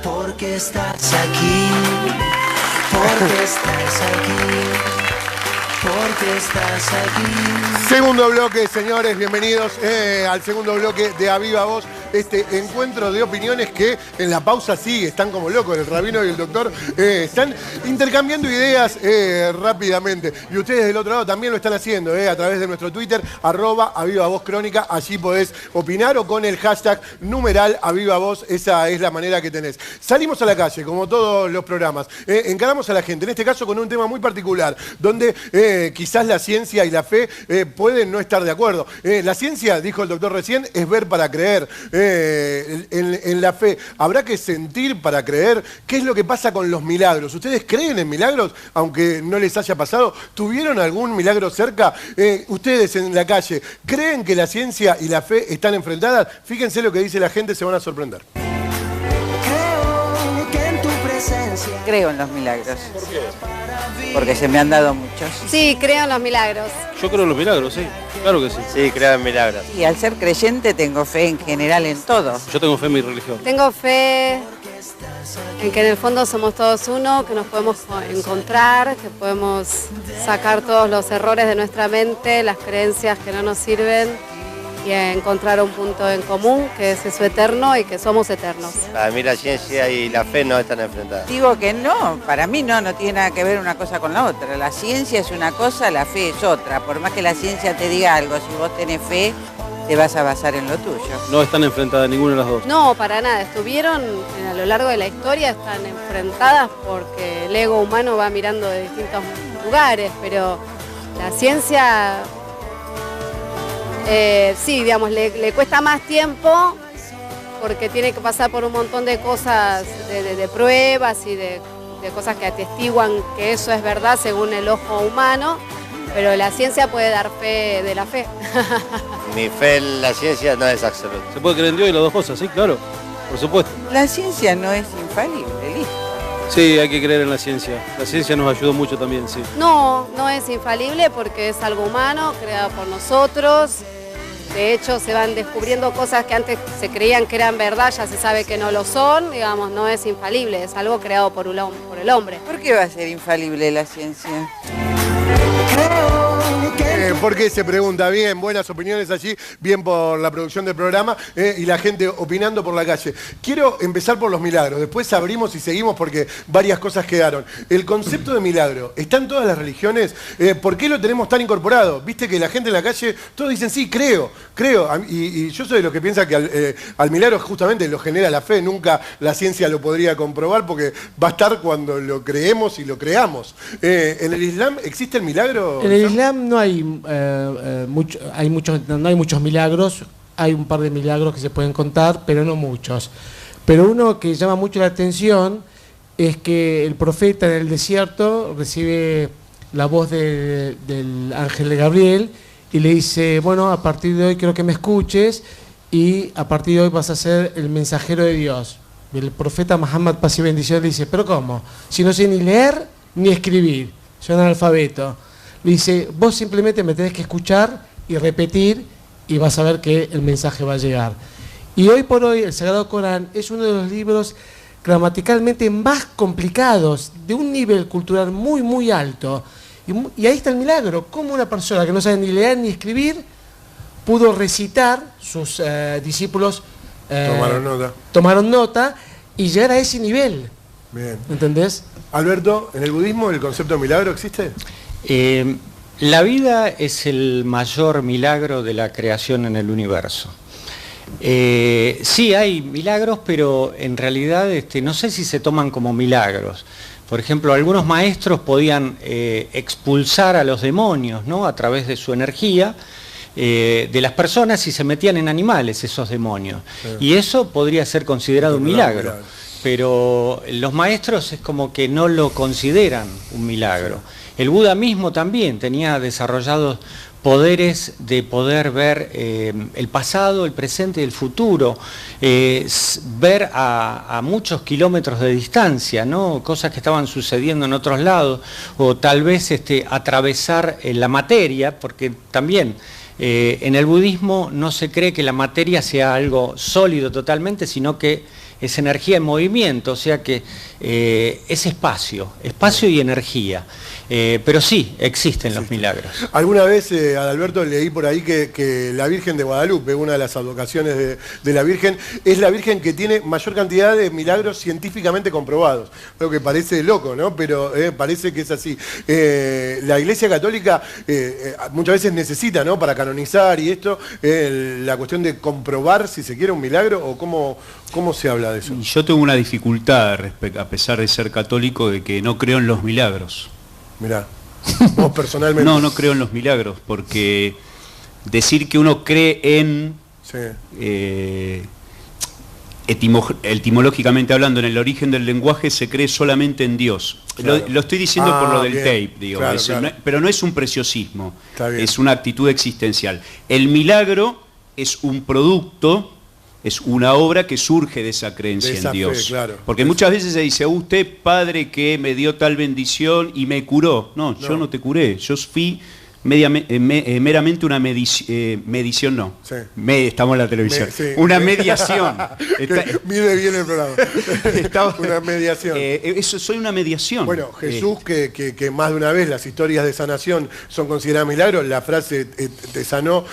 Porque estás aquí, porque estás aquí, porque estás aquí. Segundo bloque, señores, bienvenidos al segundo bloque de A Viva Voz. Este encuentro de opiniones que en la pausa sigue, están como locos, el rabino y el doctor están intercambiando ideas rápidamente. Y ustedes del otro lado también lo están haciendo a través de nuestro Twitter, @AvivaVozCrónica. Allí podés opinar o con el hashtag numeral #AvivaVoz, esa es la manera que tenés. Salimos a la calle, como todos los programas, encaramos a la gente, en este caso con un tema muy particular, donde quizás la ciencia y la fe pueden no estar de acuerdo. La ciencia, dijo el doctor recién, es ver para creer. En la fe, ¿habrá que sentir para creer? ¿Qué es lo que pasa con los milagros? ¿Ustedes creen en milagros, aunque no les haya pasado? ¿Tuvieron algún milagro cerca? Ustedes en la calle, ¿creen que la ciencia y la fe están enfrentadas? Fíjense lo que dice la gente, se van a sorprender. Creo que en tu presencia. Creo en los milagros. ¿Por qué? Porque se me han dado muchos. Sí, creo en los milagros. Yo creo en los milagros, sí. Claro que sí. Sí, creo en milagros. Y al ser creyente tengo fe en general en todo. Yo tengo fe en mi religión. Tengo fe en que en el fondo somos todos uno, que nos podemos encontrar, que podemos sacar todos los errores de nuestra mente, las creencias que no nos sirven y encontrar un punto en común, que es eso eterno y que somos eternos. Para mí la ciencia y la fe no están enfrentadas. Digo que no, para mí no tiene nada que ver una cosa con la otra. La ciencia es una cosa, la fe es otra. Por más que la ciencia te diga algo, si vos tenés fe, te vas a basar en lo tuyo. No están enfrentadas ninguna de las dos. No, para nada. Estuvieron a lo largo de la historia, están enfrentadas porque el ego humano va mirando de distintos lugares, pero la ciencia... sí, digamos, le cuesta más tiempo porque tiene que pasar por un montón de cosas, de pruebas y de cosas que atestiguan que eso es verdad según el ojo humano, pero la ciencia puede dar fe de la fe. Mi fe en la ciencia no es absoluta. Se puede creer en Dios y las dos cosas, sí, claro. Por supuesto. La ciencia no es infalible, listo. Sí, hay que creer en la ciencia. La ciencia nos ayudó mucho también, sí. No, no es infalible porque es algo humano, creado por nosotros. De hecho, se van descubriendo cosas que antes se creían que eran verdad, ya se sabe que no lo son, digamos, no es infalible, es algo creado por el hombre. ¿Por qué va a ser infalible la ciencia? ¿Por qué se pregunta? Bien, buenas opiniones allí, bien por la producción del programa y la gente opinando por la calle. Quiero empezar por los milagros, después abrimos y seguimos porque varias cosas quedaron. El concepto de milagro, ¿está en todas las religiones? ¿Por qué lo tenemos tan incorporado? Viste que la gente en la calle, todos dicen, sí, creo. Y yo soy de los que piensa que al milagro justamente lo genera la fe, nunca la ciencia lo podría comprobar porque va a estar cuando lo creemos y lo creamos. ¿En el Islam existe el milagro? En el Islam no hay no hay muchos milagros, hay un par de milagros que se pueden contar, pero no muchos. Pero uno que llama mucho la atención es que el profeta en el desierto recibe la voz del ángel de Gabriel y le dice, bueno, a partir de hoy quiero que me escuches y a partir de hoy vas a ser el mensajero de Dios. Y el profeta Muhammad, paz y bendición, le dice, pero ¿cómo? Si no sé ni leer ni escribir, soy analfabeto. Le dice, vos simplemente me tenés que escuchar y repetir y vas a ver que el mensaje va a llegar. Y hoy por hoy el Sagrado Corán es uno de los libros gramaticalmente más complicados, de un nivel cultural muy, muy alto. Y ahí está el milagro, cómo una persona que no sabe ni leer ni escribir pudo recitar, sus discípulos tomaron nota y llegar a ese nivel. Bien. ¿Entendés? Alberto, ¿en el budismo el concepto de milagro existe? La vida es el mayor milagro de la creación en el universo. Sí hay milagros, pero en realidad no sé si se toman como milagros. Por ejemplo, algunos maestros podían expulsar a los demonios, ¿no?, a través de su energía de las personas y se metían en animales esos demonios. Sí. Y eso podría ser considerado un milagro. Pero los maestros es como que no lo consideran un milagro. El Buda mismo también tenía desarrollados poderes de poder ver el pasado, el presente y el futuro, ver a muchos kilómetros de distancia, ¿no?, cosas que estaban sucediendo en otros lados, o tal vez atravesar la materia, porque también en el budismo no se cree que la materia sea algo sólido totalmente, sino que es energía en movimiento, o sea que es espacio y energía. Pero sí, existen los milagros. Alguna vez, Adalberto, leí por ahí que la Virgen de Guadalupe, una de las advocaciones de la Virgen, es la Virgen que tiene mayor cantidad de milagros científicamente comprobados. Algo que parece loco, ¿no? Pero parece que es así. La Iglesia Católica muchas veces necesita, ¿no?, para canonizar y esto, la cuestión de comprobar si se quiere un milagro, o cómo se habla de eso. Yo tengo una dificultad, a pesar de ser católico, de que no creo en los milagros. Mirá, vos personalmente... No creo en los milagros, porque decir que uno cree en, etimológicamente hablando, en el origen del lenguaje, se cree solamente en Dios. Claro. Lo estoy diciendo por lo del tape, digo, claro, claro. Pero no es un preciosismo, es una actitud existencial. El milagro es un producto, es una obra que surge de esa creencia en Dios. Fe, claro. Porque muchas veces se dice, usted, Padre, que me dio tal bendición y me curó. No, yo no te curé, yo fui meramente una medición, no. Sí. Estamos en la televisión. Una mediación. Mide bien el programa. Una mediación. Soy una mediación. Bueno, Jesús, que más de una vez las historias de sanación son consideradas milagros, la frase te sanó,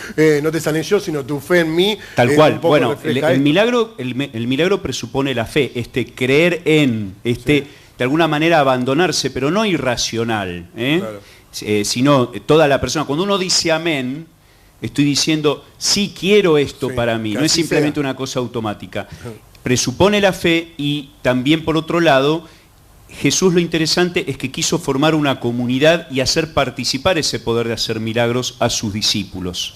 no te sané yo, sino tu fe en mí. Tal cual. Bueno, el milagro presupone la fe, creer en, de alguna manera abandonarse, pero no irracional. Claro. Sino toda la persona. Cuando uno dice amén, estoy diciendo, sí quiero esto para mí, no es simplemente una cosa automática. Presupone la fe y también, por otro lado, Jesús, lo interesante es que quiso formar una comunidad y hacer participar ese poder de hacer milagros a sus discípulos.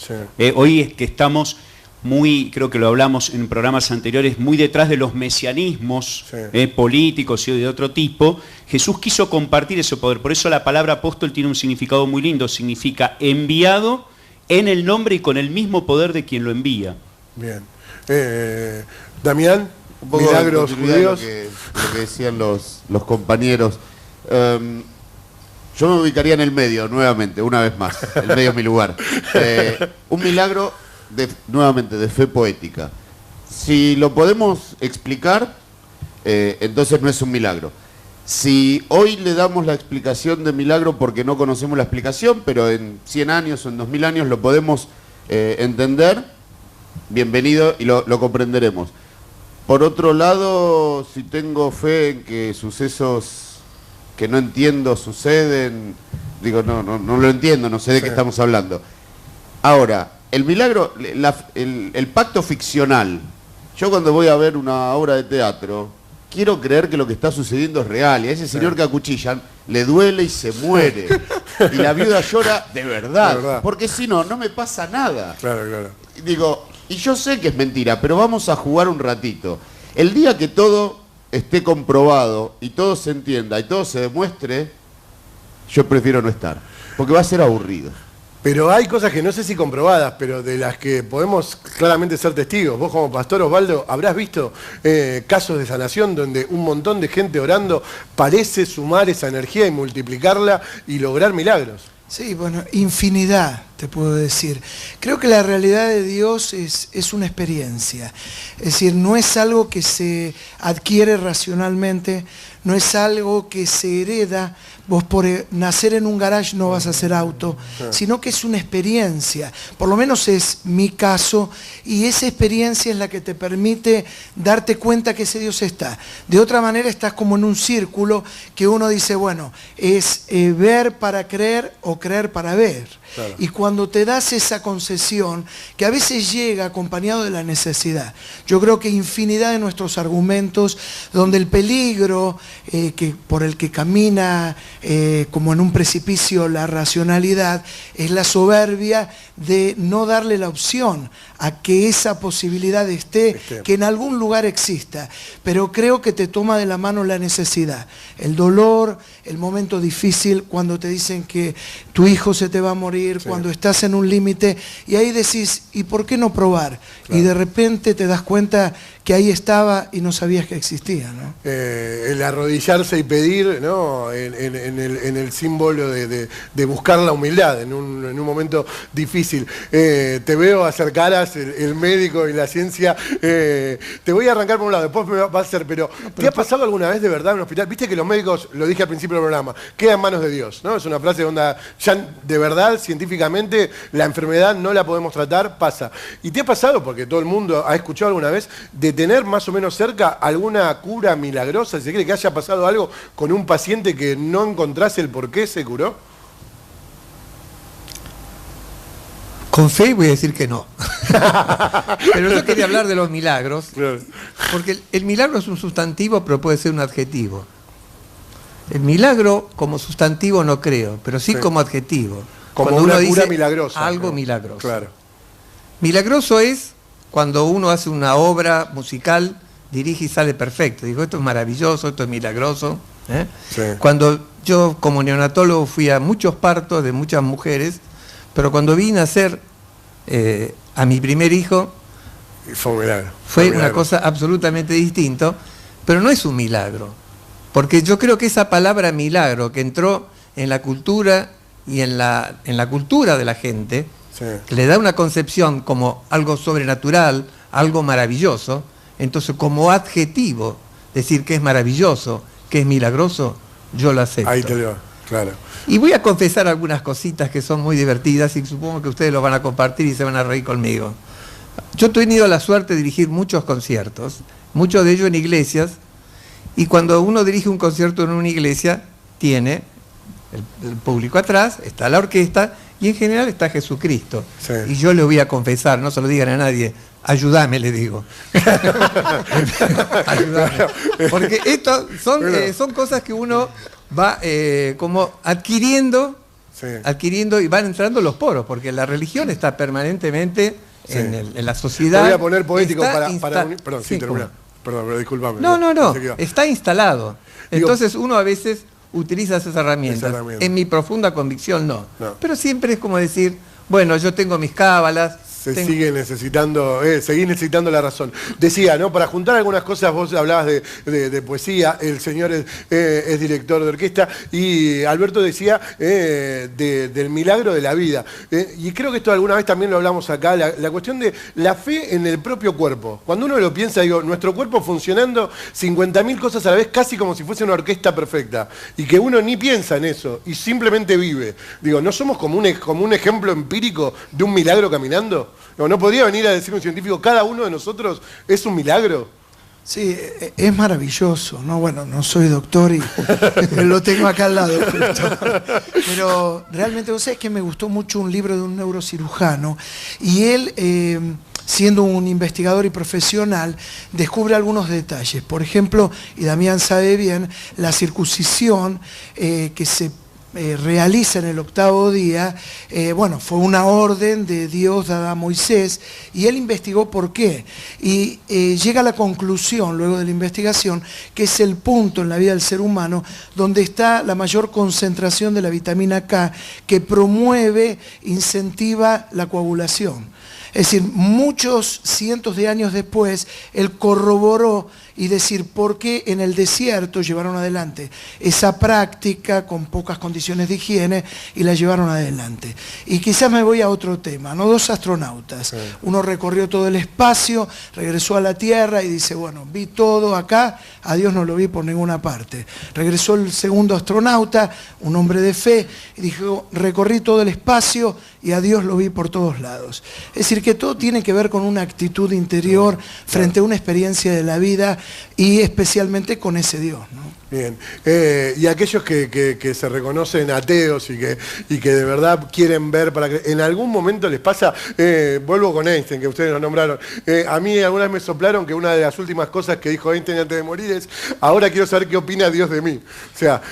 Hoy es que estamos muy, creo que lo hablamos en programas anteriores, muy detrás de los mesianismos políticos y de otro tipo. Jesús quiso compartir ese poder, por eso la palabra apóstol tiene un significado muy lindo, significa enviado en el nombre y con el mismo poder de quien lo envía. Bien. Damián, un poco milagros judíos. Lo que decían los compañeros. Yo me ubicaría en el medio, nuevamente, una vez más. El medio es mi lugar. Un milagro, nuevamente, de fe poética. Si lo podemos explicar, entonces no es un milagro. Si hoy le damos la explicación de milagro porque no conocemos la explicación, pero en 100 años o en 2000 años lo podemos entender, bienvenido y lo comprenderemos. Por otro lado, si tengo fe en que sucesos que no entiendo suceden, digo, no lo entiendo, no sé de qué estamos hablando. Ahora, el milagro, el pacto ficcional. Yo cuando voy a ver una obra de teatro, quiero creer que lo que está sucediendo es real. Y a ese señor que acuchillan le duele y se muere. Y la viuda llora de verdad. Porque si no, no me pasa nada. Claro. Digo, y yo sé que es mentira, pero vamos a jugar un ratito. El día que todo esté comprobado y todo se entienda y todo se demuestre, yo prefiero no estar. Porque va a ser aburrido. Pero hay cosas que no sé si comprobadas, pero de las que podemos claramente ser testigos. Vos como pastor, Osvaldo, habrás visto casos de sanación donde un montón de gente orando parece sumar esa energía y multiplicarla y lograr milagros. Sí, bueno, infinidad, te puedo decir. Creo que la realidad de Dios es una experiencia. Es decir, no es algo que se adquiere racionalmente, no es algo que se hereda. Vos por nacer en un garage no vas a hacer auto, sino que es una experiencia. Por lo menos es mi caso, y esa experiencia es la que te permite darte cuenta que ese Dios está. De otra manera estás como en un círculo que uno dice, bueno, es ver para creer o creer para ver. Claro. Y cuando te das esa concesión, que a veces llega acompañado de la necesidad. Yo creo que infinidad de nuestros argumentos, donde el peligro por el que camina como en un precipicio la racionalidad, es la soberbia de no darle la opción a que esa posibilidad esté, que en algún lugar exista. Pero creo que te toma de la mano la necesidad, el dolor, el momento difícil, cuando te dicen que tu hijo se te va a morir, cuando estás en un límite, y ahí decís, ¿y por qué no probar? Claro. Y de repente te das cuenta que ahí estaba y no sabías que existía, ¿no? El arrodillarse y pedir, ¿no? en el símbolo de buscar la humildad en un momento difícil. Te veo hacer caras, el médico y la ciencia. Te voy a arrancar por un lado, después me va a hacer, pero ¿te ha pasado alguna vez de verdad en un hospital? Viste que los médicos, lo dije al principio del programa, quedan en manos de Dios, ¿no? Es una frase donde ya de verdad, científicamente, la enfermedad no la podemos tratar, pasa. ¿Y te ha pasado, porque todo el mundo ha escuchado alguna vez, de tener más o menos cerca alguna cura milagrosa? ¿Se cree que haya pasado algo con un paciente que no encontrase el por qué se curó? Con fe voy a decir que no. Pero yo quería hablar de los milagros, porque el milagro es un sustantivo, pero puede ser un adjetivo. El milagro como sustantivo no creo, pero sí como adjetivo. Como cuando una uno cura dice milagrosa. algo milagroso. Claro. Milagroso es cuando uno hace una obra musical, dirige y sale perfecto. Digo, esto es maravilloso, esto es milagroso. Sí. Cuando yo como neonatólogo fui a muchos partos de muchas mujeres, pero cuando vine a hacer a mi primer hijo, fue un milagro. Fue una cosa absolutamente distinta, pero no es un milagro. Porque yo creo que esa palabra milagro que entró en la cultura y en la cultura de la gente, que le da una concepción como algo sobrenatural, algo maravilloso, entonces como adjetivo, decir que es maravilloso, que es milagroso, yo lo acepto. Ahí te lo, claro. Y voy a confesar algunas cositas que son muy divertidas y supongo que ustedes lo van a compartir y se van a reír conmigo. Yo he tenido la suerte de dirigir muchos conciertos, muchos de ellos en iglesias, y cuando uno dirige un concierto en una iglesia, tiene el público atrás, está la orquesta y en general está Jesucristo. Sí. Y yo le voy a confesar, no se lo digan a nadie, ayúdame, le digo. Ayúdame. Porque esto son cosas que uno va como adquiriendo y van entrando los poros, porque la religión está permanentemente en la sociedad. Te voy a poner poético para unir. Perdón, sí, termina. Perdón, pero discúlpame. No, está instalado. Entonces uno a veces utiliza esas herramientas. En mi profunda convicción no. Pero siempre es como decir, bueno, yo tengo mis cábalas. Sigue necesitando, seguís necesitando la razón. Decía, ¿no? Para juntar algunas cosas, vos hablabas de poesía, el señor es director de orquesta, y Alberto decía del milagro de la vida. Y creo que esto alguna vez también lo hablamos acá, la cuestión de la fe en el propio cuerpo. Cuando uno lo piensa, digo, nuestro cuerpo funcionando 50.000 cosas a la vez, casi como si fuese una orquesta perfecta. Y que uno ni piensa en eso, y simplemente vive. Digo, ¿no somos como un ejemplo empírico de un milagro caminando? ¿No podría venir a decir un científico, cada uno de nosotros es un milagro? Sí, es maravilloso, ¿no? Bueno, no soy doctor y lo tengo acá al lado. Pero realmente, vos sabés que me gustó mucho un libro de un neurocirujano y él, siendo un investigador y profesional, descubre algunos detalles. Por ejemplo, y Damián sabe bien, la circuncisión que se realiza en el 8º día, fue una orden de Dios dada a Moisés, y él investigó por qué, y llega a la conclusión, luego de la investigación, que es el punto en la vida del ser humano donde está la mayor concentración de la vitamina K, que promueve, incentiva la coagulación. Es decir, muchos cientos de años después, él corroboró y decir por qué en el desierto llevaron adelante esa práctica con pocas condiciones de higiene y la llevaron adelante. Y quizás me voy a otro tema, ¿no? 2 astronautas. Sí. Uno recorrió todo el espacio, regresó a la Tierra y dice, bueno, vi todo acá, a Dios no lo vi por ninguna parte. Regresó el segundo astronauta, un hombre de fe, y dijo, recorrí todo el espacio y a Dios lo vi por todos lados. Es decir, que todo tiene que ver con una actitud interior frente a una experiencia de la vida y especialmente con ese Dios, ¿no? Bien. Y aquellos que se reconocen ateos y que de verdad quieren ver, para que en algún momento les pasa, vuelvo con Einstein, que ustedes lo nombraron. A mí alguna vez me soplaron que una de las últimas cosas que dijo Einstein antes de morir es, ahora quiero saber qué opina Dios de mí. O sea,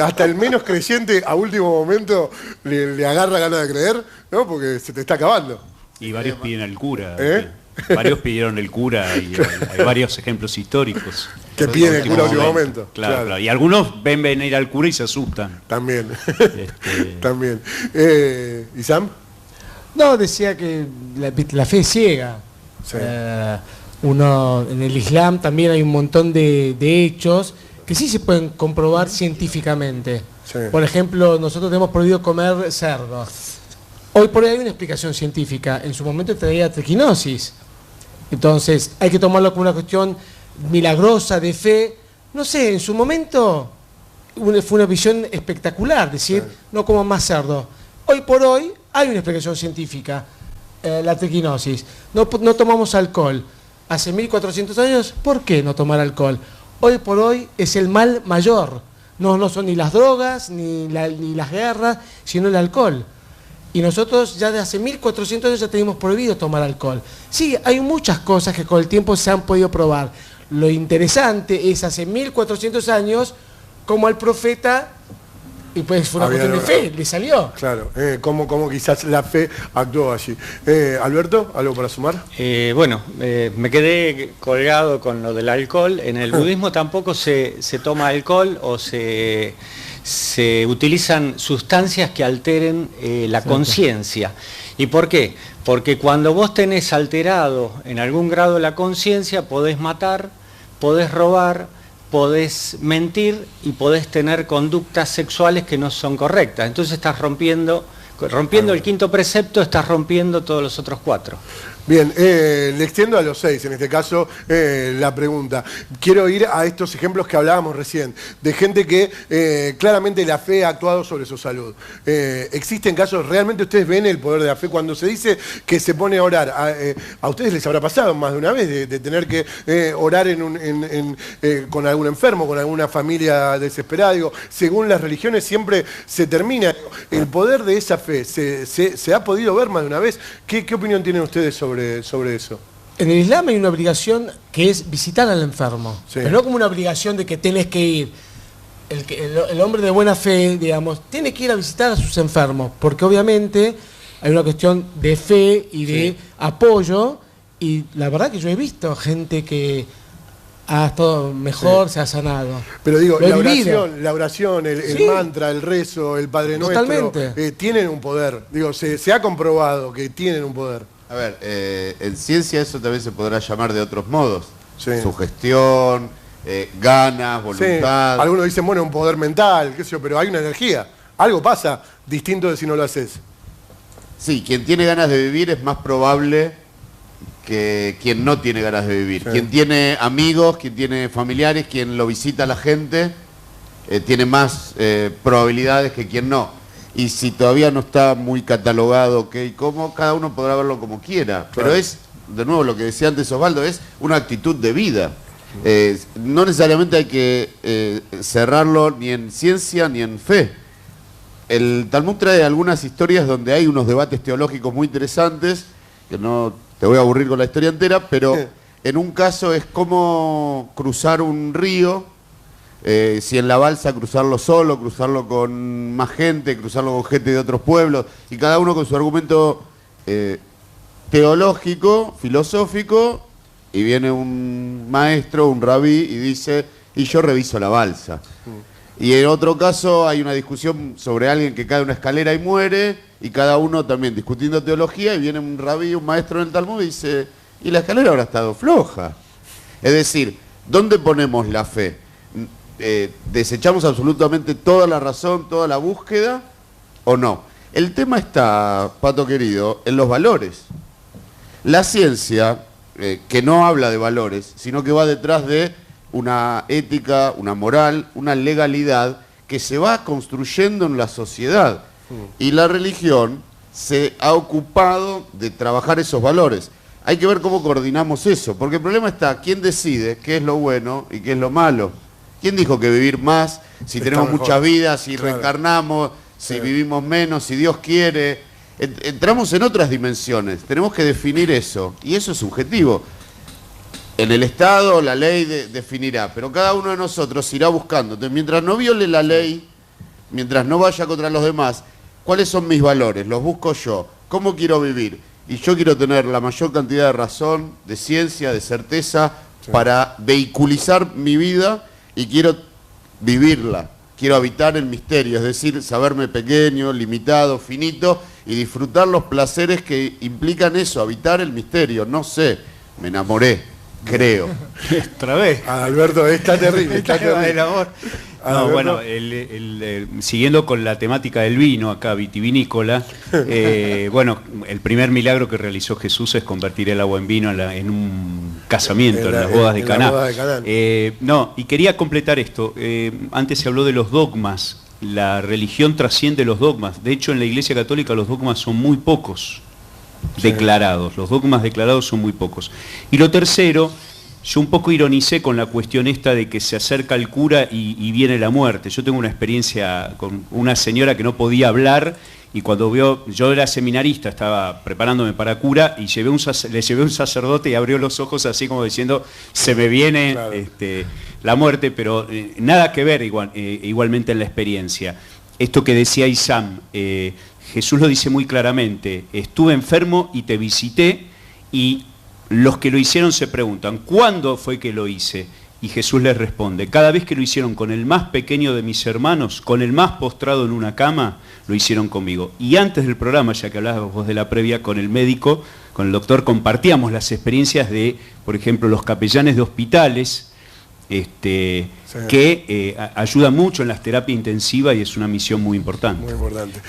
hasta el menos creyente a último momento le agarra ganas de creer, ¿no? Porque se te está acabando. Y varios piden al cura. Varios pidieron el cura y hay varios ejemplos históricos. Que piden el cura a último momento. Claro. Y algunos ven venir al cura y se asustan. También. También. ¿Y Sam? No, decía que la fe es ciega. Sí. En el Islam también hay un montón de hechos que sí se pueden comprobar científicamente. Sí. Por ejemplo, nosotros tenemos prohibido comer cerdo. Hoy por hoy hay una explicación científica. En su momento traía triquinosis. Entonces, hay que tomarlo como una cuestión milagrosa, de fe. No sé, en su momento fue una visión espectacular, decir, no como más cerdo. Hoy por hoy hay una explicación científica, la triquinosis. No tomamos alcohol. Hace 1400 años, ¿por qué no tomar alcohol? Hoy por hoy es el mal mayor. No son ni las drogas, ni las guerras, sino el alcohol. Y nosotros ya de hace 1400 años ya tenemos prohibido tomar alcohol. Sí, hay muchas cosas que con el tiempo se han podido probar. Lo interesante es hace 1400 años como al profeta, y pues fue una cuestión de fe, le salió. Claro, como quizás la fe actuó allí. Alberto, ¿algo para sumar? Me quedé colgado con lo del alcohol. En el budismo tampoco se toma alcohol o se utilizan sustancias que alteren la conciencia. ¿Y por qué? Porque cuando vos tenés alterado en algún grado la conciencia, podés matar, podés robar, podés mentir y podés tener conductas sexuales que no son correctas. Entonces estás rompiendo el quinto precepto, estás rompiendo todos los otros 4. Bien, le extiendo a los 6, en este caso, la pregunta. Quiero ir a estos ejemplos que hablábamos recién, de gente que claramente la fe ha actuado sobre su salud. ¿Existen casos, realmente ustedes ven el poder de la fe? Cuando se dice que se pone a orar, ¿a ustedes les habrá pasado más de una vez de tener que orar con algún enfermo, con alguna familia desesperada? Digo, según las religiones siempre se termina. ¿El poder de esa fe se ha podido ver más de una vez? ¿Qué opinión tienen ustedes sobre eso? En el Islam hay una obligación que es visitar al enfermo, sí, pero no como una obligación de que tenés que ir. El hombre de buena fe, digamos, tiene que ir a visitar a sus enfermos, porque obviamente hay una cuestión de fe y de apoyo, y la verdad que yo he visto gente que ha estado mejor, se ha sanado. Pero digo, la oración, el mantra, el rezo, el Padre Nuestro, tienen un poder. Digo, se ha comprobado que tienen un poder. A ver, en ciencia eso también se podrá llamar de otros modos. Sugestión, ganas, voluntad. Sí. Algunos dicen, bueno, un poder mental, qué sé yo, pero hay una energía. Algo pasa distinto de si no lo haces. Sí, quien tiene ganas de vivir es más probable que quien no tiene ganas de vivir. Sí. Quien tiene amigos, quien tiene familiares, quien lo visita a la gente, tiene más probabilidades que quien no. Y si todavía no está muy catalogado qué y cómo, cada uno podrá verlo como quiera. Claro. Pero es, de nuevo, lo que decía antes Osvaldo, es una actitud de vida. No necesariamente hay que cerrarlo ni en ciencia ni en fe. El Talmud trae algunas historias donde hay unos debates teológicos muy interesantes, que no te voy a aburrir con la historia entera, pero en un caso es cómo cruzar un río. Si en la balsa cruzarlo solo, cruzarlo con más gente, cruzarlo con gente de otros pueblos, y cada uno con su argumento teológico, filosófico, y viene un maestro, un rabí, y dice, y yo reviso la balsa. Y en otro caso hay una discusión sobre alguien que cae de una escalera y muere, y cada uno también discutiendo teología, y viene un rabí, un maestro en el Talmud, y dice, y la escalera habrá estado floja. Es decir, ¿dónde ponemos la fe? ¿Desechamos absolutamente toda la razón, toda la búsqueda o no? El tema está, Pato querido, en los valores. La ciencia, que no habla de valores, sino que va detrás de una ética, una moral, una legalidad que se va construyendo en la sociedad. Y la religión se ha ocupado de trabajar esos valores. Hay que ver cómo coordinamos eso, porque el problema está, ¿quién decide qué es lo bueno y qué es lo malo? ¿Quién dijo que vivir más, si tenemos muchas vidas, si reencarnamos, si vivimos menos, si Dios quiere? Entramos en otras dimensiones, tenemos que definir eso, y eso es subjetivo. En el Estado la ley definirá, pero cada uno de nosotros irá buscando. Entonces, mientras no viole la ley, mientras no vaya contra los demás, ¿cuáles son mis valores? Los busco yo. ¿Cómo quiero vivir? Y yo quiero tener la mayor cantidad de razón, de ciencia, de certeza, para vehiculizar mi vida, y quiero vivirla, quiero habitar el misterio, es decir, saberme pequeño, limitado, finito, y disfrutar los placeres que implican eso, habitar el misterio. No sé, me enamoré, creo. Otra vez. Alberto, está terrible, está terrible. El amor. No, bueno, siguiendo con la temática del vino acá, vitivinícola, bueno, el primer milagro que realizó Jesús es convertir el agua en vino en un casamiento, en las bodas de Caná. No, y quería completar esto. Antes se habló de los dogmas. La religión trasciende los dogmas. De hecho, en la Iglesia Católica los dogmas son muy pocos declarados. Los dogmas declarados son muy pocos. Y lo tercero, yo un poco ironicé con la cuestión esta de que se acerca el cura y viene la muerte. Yo tengo una experiencia con una señora que no podía hablar y cuando yo era seminarista, estaba preparándome para cura y le llevé un sacerdote y abrió los ojos así como diciendo, se me viene la muerte, pero nada que ver igualmente en la experiencia. Esto que decía Isam, Jesús lo dice muy claramente, estuve enfermo y te visité, y los que lo hicieron se preguntan, ¿cuándo fue que lo hice? Y Jesús les responde, cada vez que lo hicieron con el más pequeño de mis hermanos, con el más postrado en una cama, lo hicieron conmigo. Y antes del programa, ya que hablabas vos de la previa, con el médico, con el doctor, compartíamos las experiencias de, por ejemplo, los capellanes de hospitales, que ayuda mucho en las terapias intensivas y es una misión muy importante. Muy importante.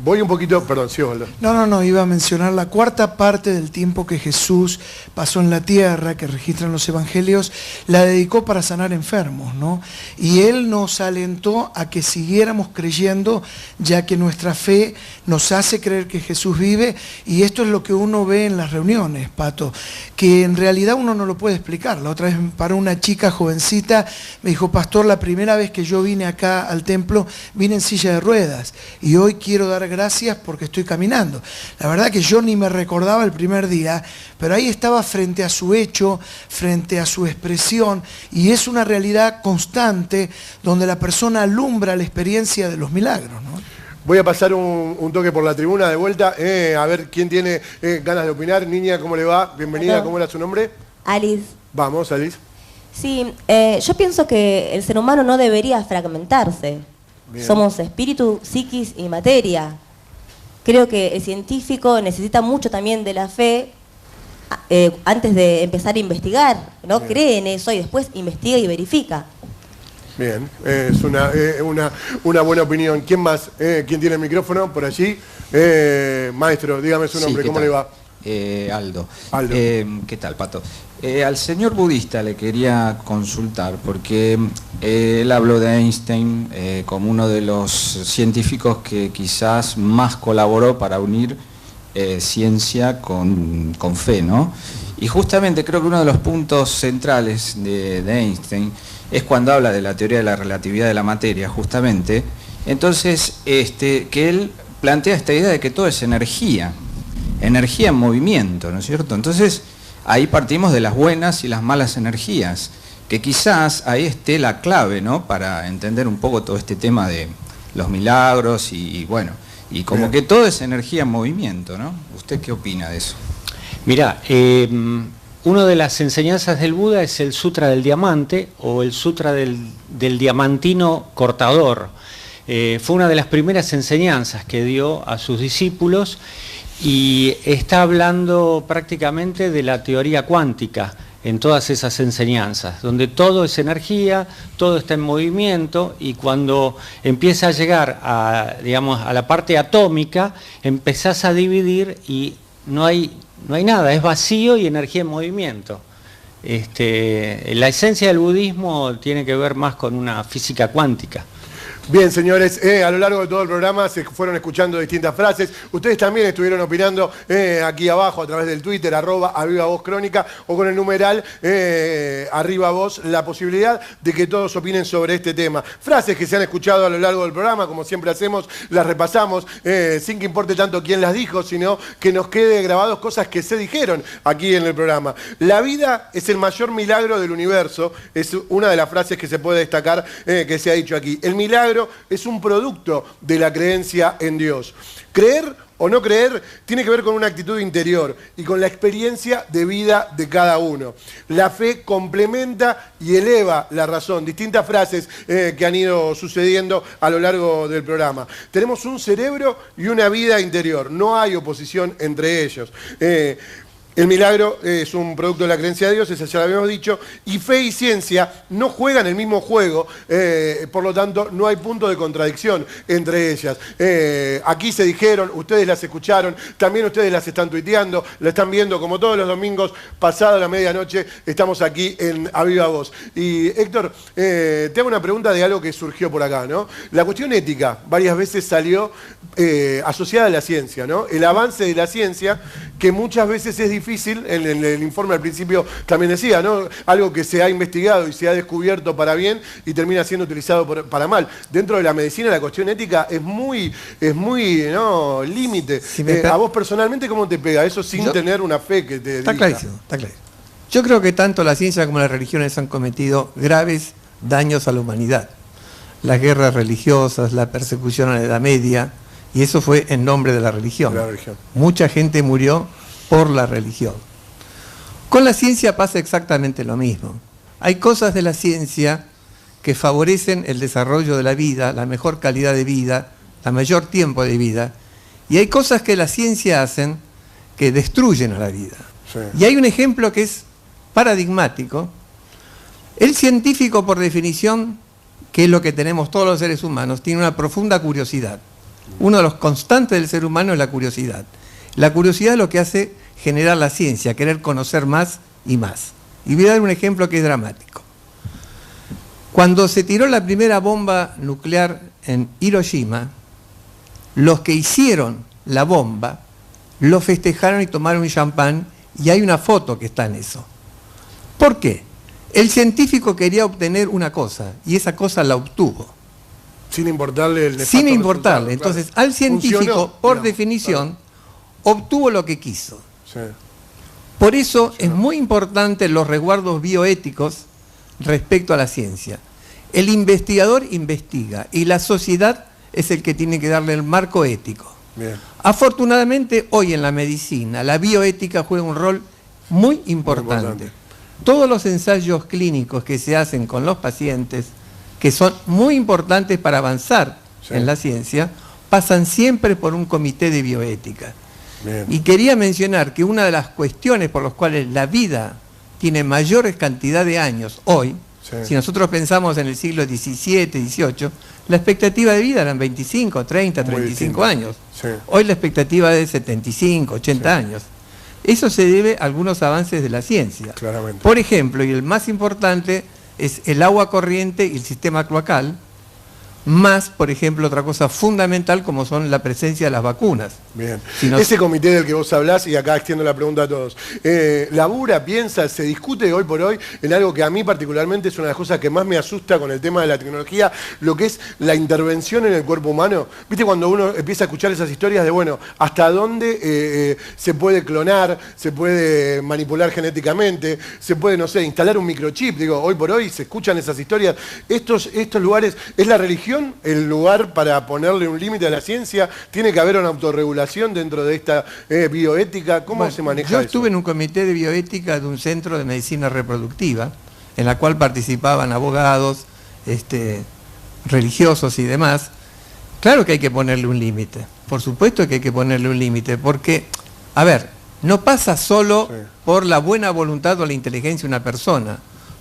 Voy un poquito, perdón, sí, Osvaldo. No, iba a mencionar la cuarta parte del tiempo que Jesús pasó en la tierra, que registran los evangelios, la dedicó para sanar enfermos, ¿no? Y Él nos alentó a que siguiéramos creyendo, ya que nuestra fe nos hace creer que Jesús vive, y esto es lo que uno ve en las reuniones, Pato, que en realidad uno no lo puede explicar. La otra vez para una chica jovencita me dijo, pastor, la primera vez que yo vine acá al templo, vine en silla de ruedas y hoy quiero dar gracias porque estoy caminando. La verdad que yo ni me recordaba el primer día, pero ahí estaba frente a su hecho, frente a su expresión, y es una realidad constante donde la persona alumbra la experiencia de los milagros, ¿no? Voy a pasar un toque por la tribuna de vuelta, a ver quién tiene ganas de opinar. Niña, ¿cómo le va? Bienvenida, Hola. ¿Cómo era su nombre? Alice. Vamos, Alice. Sí, yo pienso que el ser humano no debería fragmentarse. Bien. Somos espíritu, psiquis y materia. Creo que el científico necesita mucho también de la fe antes de empezar a investigar, ¿no? Bien. Cree en eso y después investiga y verifica. Bien, es una buena opinión. ¿Quién más? ¿Quién tiene el micrófono por allí? Maestro, dígame su nombre, ¿cómo le va? Aldo. Aldo. ¿Qué tal, Pato? Al señor budista le quería consultar, porque él habló de Einstein como uno de los científicos que quizás más colaboró para unir ciencia con fe, ¿no? Y justamente creo que uno de los puntos centrales de Einstein es cuando habla de la teoría de la relatividad de la materia, justamente. Entonces, que él plantea esta idea de que todo es energía en movimiento, ¿no es cierto? Entonces, ahí partimos de las buenas y las malas energías, que quizás ahí esté la clave, ¿no? Para entender un poco todo este tema de los milagros y bueno, y como que todo es energía en movimiento, ¿no? ¿Usted qué opina de eso? Mirá, una de las enseñanzas del Buda es el Sutra del Diamante o el Sutra del Diamantino Cortador. Fue una de las primeras enseñanzas que dio a sus discípulos y está hablando prácticamente de la teoría cuántica en todas esas enseñanzas, donde todo es energía, todo está en movimiento, y cuando empieza a llegar a, digamos, a la parte atómica, empezás a dividir y no hay nada, es vacío y energía en movimiento. La esencia del budismo tiene que ver más con una física cuántica. Bien, señores, a lo largo de todo el programa se fueron escuchando distintas frases. Ustedes también estuvieron opinando aquí abajo a través del Twitter, @AvivaVozCrónica, o con el numeral @VozCrónica, la posibilidad de que todos opinen sobre este tema. Frases que se han escuchado a lo largo del programa, como siempre hacemos, las repasamos, sin que importe tanto quién las dijo, sino que nos quede grabados cosas que se dijeron aquí en el programa. La vida es el mayor milagro del universo, es una de las frases que se puede destacar que se ha dicho aquí. El milagro es un producto de la creencia en Dios. Creer o no creer tiene que ver con una actitud interior y con la experiencia de vida de cada uno. La fe complementa y eleva la razón. Distintas frases que han ido sucediendo a lo largo del programa. Tenemos un cerebro y una vida interior. No hay oposición entre ellos. El milagro es un producto de la creencia de Dios, eso ya lo habíamos dicho, y fe y ciencia no juegan el mismo juego, por lo tanto no hay punto de contradicción entre ellas. Aquí se dijeron, ustedes las escucharon, también ustedes las están tuiteando, la están viendo como todos los domingos, pasada la medianoche, estamos aquí en A Viva Voz. Y Héctor, te hago una pregunta de algo que surgió por acá, ¿no? La cuestión ética varias veces salió asociada a la ciencia, ¿no? El avance de la ciencia, que muchas veces es difícil, en el informe al principio también decía, ¿no? Algo que se ha investigado y se ha descubierto para bien y termina siendo utilizado para mal. Dentro de la medicina la cuestión ética es muy ¿no? límite. A vos personalmente, ¿cómo te pega eso sin tener una fe que te Está dirija? clarísimo, está clarísimo. Yo creo que tanto la ciencia como las religiones han cometido graves daños a la humanidad. Las guerras religiosas, la persecución a la Edad Media, y eso fue en nombre de la religión. Mucha gente murió por la religión. Con la ciencia pasa exactamente lo mismo. Hay cosas de la ciencia que favorecen el desarrollo de la vida, la mejor calidad de vida, la mayor tiempo de vida, y hay cosas que la ciencia hacen que destruyen a la vida. Sí. Y hay un ejemplo que es paradigmático. El científico, por definición, que es lo que tenemos todos los seres humanos, tiene una profunda curiosidad. Uno de los constantes del ser humano es la curiosidad. La curiosidad es lo que hace generar la ciencia, querer conocer más y más. Y voy a dar un ejemplo que es dramático. Cuando se tiró la primera bomba nuclear en Hiroshima, los que hicieron la bomba lo festejaron y tomaron un champán, y hay una foto que está en eso. ¿Por qué? El científico quería obtener una cosa, y esa cosa la obtuvo. Sin importarle el Sin importarle. resultado, Entonces, claro. al científico, Funcionó, por digamos, definición, claro. obtuvo lo que quiso. Sí. Por eso es muy importante los resguardos bioéticos respecto a la ciencia. El investigador investiga y la sociedad es el que tiene que darle el marco ético. Bien. Afortunadamente, hoy en la medicina, la bioética juega un rol muy importante. Todos los ensayos clínicos que se hacen con los pacientes, que son muy importantes para avanzar en la ciencia, pasan siempre por un comité de bioética. Bien. Y quería mencionar que una de las cuestiones por las cuales la vida tiene mayor cantidad de años hoy, si nosotros pensamos en el siglo XVII, XVIII, la expectativa de vida eran 25, 30, 35 años. Sí. Hoy la expectativa es de 75, 80 años. Eso se debe a algunos avances de la ciencia. Claramente. Por ejemplo, y el más importante es el agua corriente y el sistema cloacal, más, por ejemplo, otra cosa fundamental como son la presencia de las vacunas. Bien. Si no- Ese comité del que vos hablás, y acá extiendo la pregunta a todos, labura, piensa, se discute hoy por hoy en algo que a mí particularmente es una de las cosas que más me asusta con el tema de la tecnología, lo que es la intervención en el cuerpo humano. ¿Viste cuando uno empieza a escuchar esas historias de, bueno, hasta dónde se puede clonar, se puede manipular genéticamente, se puede, no sé, instalar un microchip? Digo, hoy por hoy se escuchan esas historias. Estos lugares, ¿es la religión el lugar para ponerle un límite a la ciencia? ¿Tiene que haber una autorregulación dentro de esta bioética? ¿Cómo se maneja Yo eso? estuve en un comité de bioética de un centro de medicina reproductiva, en la cual participaban abogados, religiosos y demás. Claro que hay que ponerle un límite, por supuesto que hay que ponerle un límite, porque, a ver, no pasa solo por la buena voluntad o la inteligencia de una persona.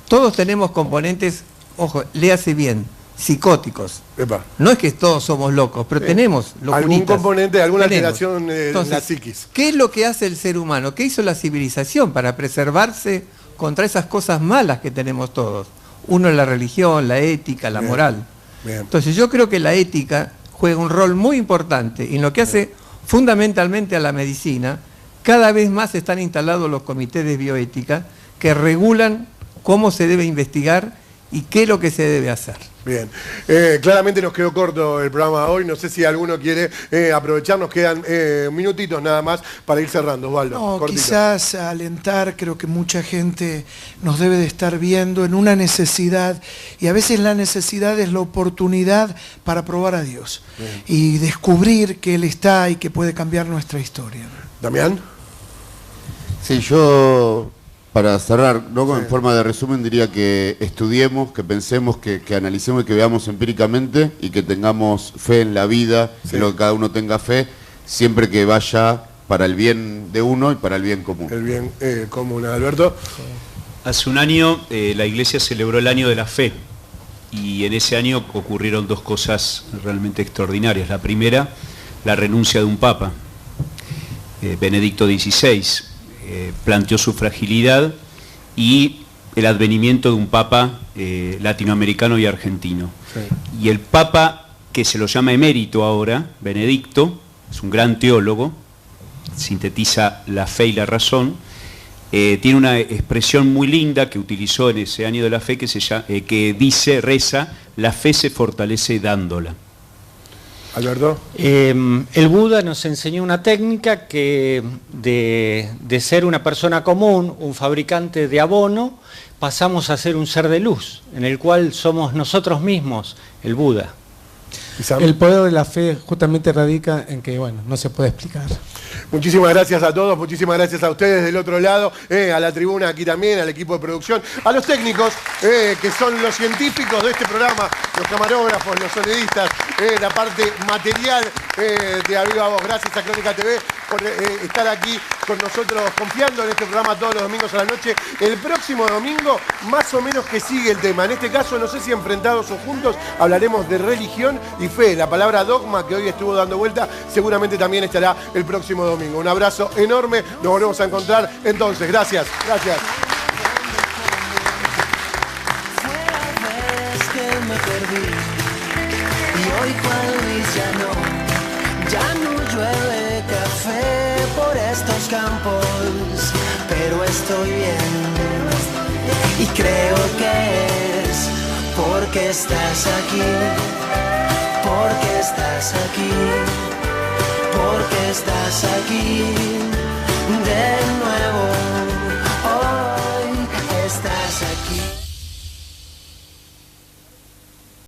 Todos tenemos componentes, ojo, léase bien, psicóticos. Epa. No es que todos somos locos, pero tenemos algún locuritas. componente, alguna Tenemos. alteración en Entonces, la psiquis. ¿qué es lo que hace el ser humano? ¿Qué hizo la civilización para preservarse contra esas cosas malas que tenemos todos? Uno es la religión, la ética, la moral. Bien. Entonces yo creo que la ética juega un rol muy importante y en lo que hace fundamentalmente a la medicina, cada vez más están instalados los comités de bioética que regulan cómo se debe investigar y qué es lo que se debe hacer. Bien, claramente nos quedó corto el programa hoy, no sé si alguno quiere aprovechar, nos quedan minutitos nada más para ir cerrando, Osvaldo. No, cortito. quizás alentar, creo que mucha gente nos debe de estar viendo en una necesidad, y a veces la necesidad es la oportunidad para probar a Dios y descubrir que Él está y que puede cambiar nuestra historia. Damián. Sí, yo para cerrar, ¿no? En forma de resumen diría que estudiemos, que pensemos, que analicemos y que veamos empíricamente y que tengamos fe en la vida, en lo que cada uno tenga fe, siempre que vaya para el bien de uno y para el bien común. El bien común, Alberto. Hace un año la Iglesia celebró el año de la fe y en ese año ocurrieron dos cosas realmente extraordinarias. La primera, la renuncia de un papa, Benedicto XVI, planteó su fragilidad y el advenimiento de un papa latinoamericano y argentino. Sí. Y el papa, que se lo llama emérito ahora, Benedicto, es un gran teólogo, sintetiza la fe y la razón, tiene una expresión muy linda que utilizó en ese año de la fe que dice, reza, la fe se fortalece dándola. Alberto. El Buda nos enseñó una técnica que de ser una persona común, un fabricante de abono, pasamos a ser un ser de luz, en el cual somos nosotros mismos, el Buda. El poder de la fe justamente radica en que, bueno, no se puede explicar. Muchísimas gracias a todos, muchísimas gracias a ustedes del otro lado, a la tribuna aquí también, al equipo de producción, a los técnicos, que son los científicos de este programa, los camarógrafos, los sonidistas, la parte material de A Viva Voz. Gracias a Crónica TV por estar aquí con nosotros, confiando en este programa todos los domingos a la noche. El próximo domingo, más o menos que sigue el tema. En este caso, no sé si enfrentados o juntos, hablaremos de religión y fe. La palabra dogma, que hoy estuvo dando vuelta, seguramente también estará el próximo domingo. Un abrazo enorme, nos volvemos a encontrar entonces. Gracias, gracias. Y hoy Juan Luis ya no llueve café por estos campos, pero estoy bien. Y creo que es porque estás aquí, porque estás aquí, porque estás aquí.